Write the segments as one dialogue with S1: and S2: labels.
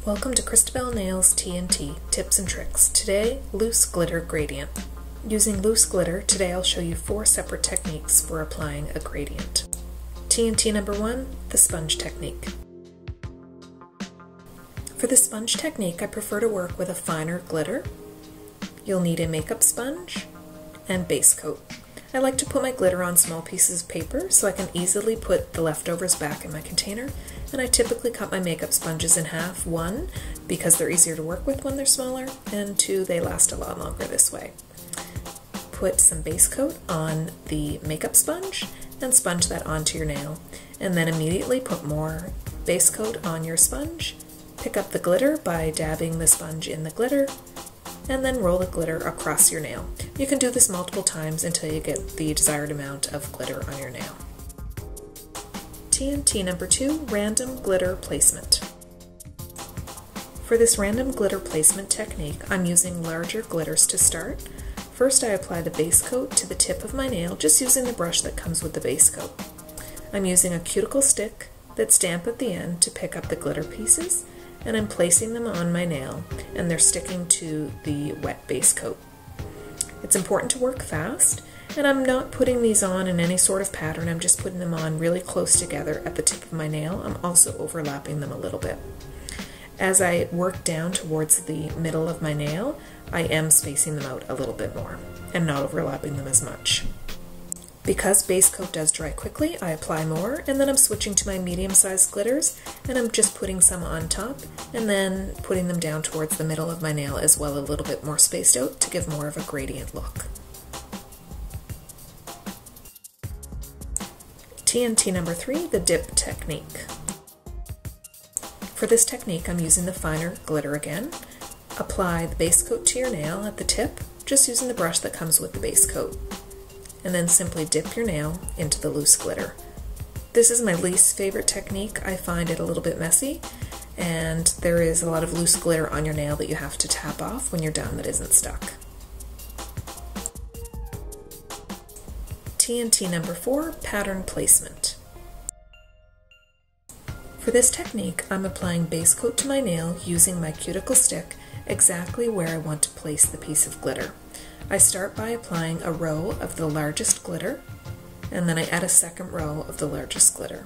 S1: Welcome to ChristabellNails T&T Tips and Tricks. Today, loose glitter gradient. Using loose glitter, today I'll show you 4 separate techniques for applying a gradient. T&T number 1, the sponge technique. For the sponge technique, I prefer to work with a finer glitter. You'll need a makeup sponge and base coat. I like to put my glitter on small pieces of paper so I can easily put the leftovers back in my container, and I typically cut my makeup sponges in half. 1, because they're easier to work with when they're smaller, and 2, they last a lot longer this way. Put some base coat on the makeup sponge and sponge that onto your nail, and then immediately put more base coat on your sponge. Pick up the glitter by dabbing the sponge in the glitter, and then roll the glitter across your nail. You can do this multiple times until you get the desired amount of glitter on your nail. T&T number 2, random glitter placement. For this random glitter placement technique, I'm using larger glitters to start. First, I apply the base coat to the tip of my nail, just using the brush that comes with the base coat. I'm using a cuticle stick that's damp at the end to pick up the glitter pieces, and I'm placing them on my nail, and they're sticking to the wet base coat. It's important to work fast, and I'm not putting these on in any sort of pattern. I'm just putting them on really close together at the tip of my nail. I'm also overlapping them a little bit. As I work down towards the middle of my nail, I am spacing them out a little bit more and not overlapping them as much. Because base coat does dry quickly, I apply more, and then I'm switching to my medium-sized glitters, and I'm just putting some on top and then putting them down towards the middle of my nail as well, a little bit more spaced out to give more of a gradient look. T&T number 3, the dip technique. For this technique, I'm using the finer glitter again. Apply the base coat to your nail at the tip, just using the brush that comes with the base coat, and then simply dip your nail into the loose glitter. This is my least favorite technique. I find it a little bit messy, and there is a lot of loose glitter on your nail that you have to tap off when you're done that isn't stuck. T&T number 4, pattern placement. For this technique, I'm applying base coat to my nail using my cuticle stick exactly where I want to place the piece of glitter. I start by applying a row of the largest glitter, and then I add a second row of the largest glitter.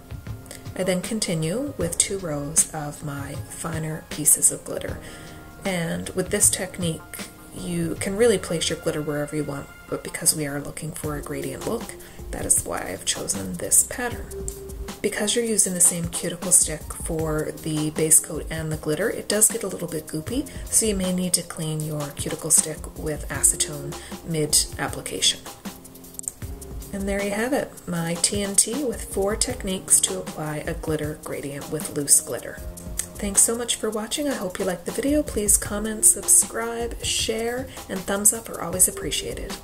S1: I then continue with 2 rows of my finer pieces of glitter. And with this technique, you can really place your glitter wherever you want, but because we are looking for a gradient look, that is why I've chosen this pattern. Because you're using the same cuticle stick for the base coat and the glitter, it does get a little bit goopy, so you may need to clean your cuticle stick with acetone mid-application. And there you have it, my T&T with 4 techniques to apply a glitter gradient with loose glitter. Thanks so much for watching. I hope you liked the video. Please comment, subscribe, share, and thumbs up are always appreciated.